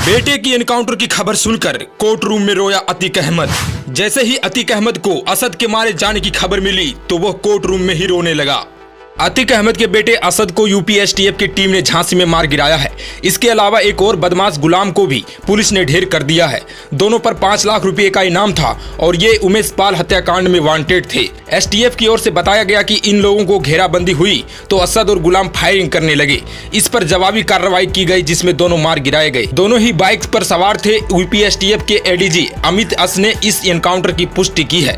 बेटे की एनकाउंटर की खबर सुनकर कोर्ट रूम में रोया अतीक अहमद। जैसे ही अतीक अहमद को असद के मारे जाने की खबर मिली तो वह कोर्ट रूम में ही रोने लगा। अतीक अहमद के बेटे असद को यूपी एसटीएफ की टीम ने झांसी में मार गिराया है। इसके अलावा एक और बदमाश गुलाम को भी पुलिस ने ढेर कर दिया है। दोनों पर 5 लाख रुपए का इनाम था और ये उमेश पाल हत्याकांड में वांटेड थे। एसटीएफ की ओर से बताया गया कि इन लोगों को घेराबंदी हुई तो असद और गुलाम फायरिंग करने लगे। इस पर जवाबी कार्रवाई की गई जिसमें दोनों मार गिराए गए। दोनों ही बाइक पर सवार थे। यूपी एसटीएफ के एडीजी अमित अस ने इस एनकाउंटर की पुष्टि की है।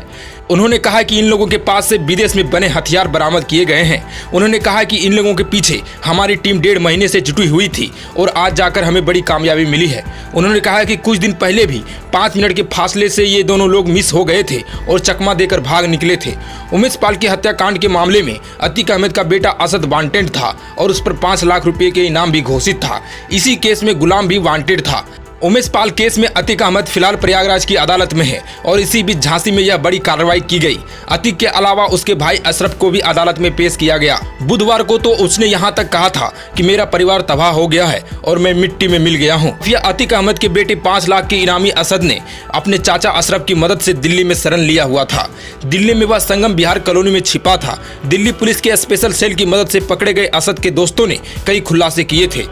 उन्होंने कहा कि इन लोगों के पास से विदेश में बने हथियार बरामद किए गए हैं। उन्होंने कहा कि इन लोगों के पीछे हमारी टीम 1.5 महीने से जुटी हुई थी और आज जाकर हमें बड़ी कामयाबी मिली है। उन्होंने कहा कि कुछ दिन पहले भी 5 मिनट के फासले से ये दोनों लोग मिस हो गए थे और चकमा देकर भाग निकले थे। उमेश पाल के हत्याकांड के मामले में अतीक अहमद का बेटा असद वांटेड था और उस पर 5 लाख रुपए के इनाम भी घोषित था। इसी केस में गुलाम भी वांटेड था। उमेश पाल केस में अतीक अहमद फिलहाल प्रयागराज की अदालत में है और इसी बीच झांसी में यह बड़ी कार्रवाई की गई। अतीक के अलावा उसके भाई अशरफ को भी अदालत में पेश किया गया। बुधवार को तो उसने यहां तक कहा था कि मेरा परिवार तबाह हो गया है और मैं मिट्टी में मिल गया हूं। फिर अतीक अहमद के बेटे 5 लाख के इनामी असद ने अपने चाचा अशरफ की मदद से दिल्ली में शरण लिया हुआ था। दिल्ली में वह संगम विहार कॉलोनी में छिपा था। दिल्ली पुलिस के स्पेशल सेल की मदद से पकड़े गए असद के दोस्तों ने कई खुलासे किए थे।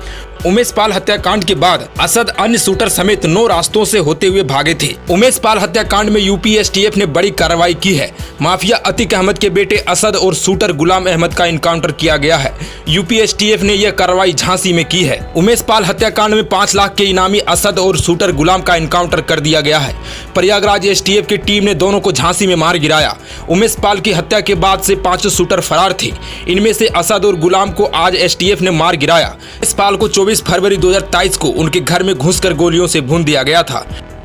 उमेश पाल हत्याकांड के बाद असद अन्य शूटर समेत 9 रास्तों से होते हुए भागे थे। उमेश पाल हत्याकांड में यूपी एसटीएफ ने बड़ी कार्रवाई की है। माफिया अतीक अहमद के बेटे असद और शूटर गुलाम अहमद का इनकाउंटर किया गया है। यूपी एसटीएफ ने यह कार्रवाई झांसी में की है। उमेश पाल हत्याकांड में 5 लाख के इनामी असद और शूटर गुलाम का इनकाउंटर कर दिया गया है। प्रयागराज एसटीएफ की टीम ने दोनों को झांसी में मार गिराया। उमेश पाल की हत्या के बाद से 5 शूटर फरार थे। इनमें से असद और गुलाम को आज एसटीएफ ने मार गिराया। उमेश पाल को 24 फरवरी 2023 को उनके घर में घुसकर गोलियों से भून दिया गया था।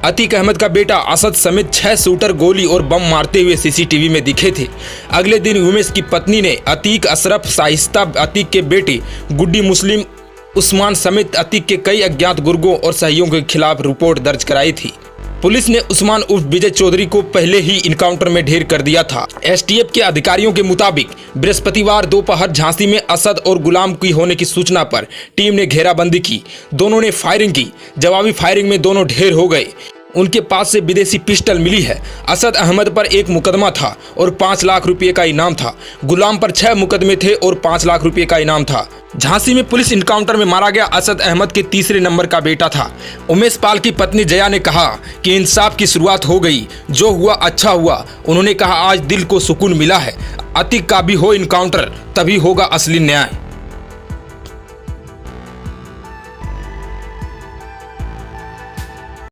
अतीक अहमद का बेटा असद समेत 6 शूटर गोली और बम मारते हुए सीसीटीवी में दिखे थे। अगले दिन उमेश की पत्नी ने अतीक, अशरफ, शाइस्ता, अतीक के बेटे गुड्डी, मुस्लिम, उस्मान समेत अतीक के कई अज्ञात गुर्गों और सहयोगियों के खिलाफ रिपोर्ट दर्ज कराई थी। पुलिस ने उस्मान उर्फ विजय चौधरी को पहले ही इनकाउंटर में ढेर कर दिया था। एसटीएफ के अधिकारियों के मुताबिक बृहस्पतिवार दोपहर झांसी में असद और गुलाम की होने की सूचना पर टीम ने घेराबंदी की। दोनों ने फायरिंग की। जवाबी फायरिंग में दोनों ढेर हो गए। उनके पास से विदेशी पिस्टल मिली है। असद अहमद पर 1 मुकदमा था और 5 लाख रुपए का इनाम था। गुलाम पर 6 मुकदमे थे और 5 लाख रुपए का इनाम था। झांसी में पुलिस इनकाउंटर में मारा गया असद अहमद के तीसरे नंबर का बेटा था। उमेश पाल की पत्नी जया ने कहा कि इंसाफ की शुरुआत हो गई। जो हुआ अच्छा हुआ। उन्होंने कहा आज दिल को सुकून मिला है। अतीक का भी हो इनकाउंटर तभी होगा असली न्याय।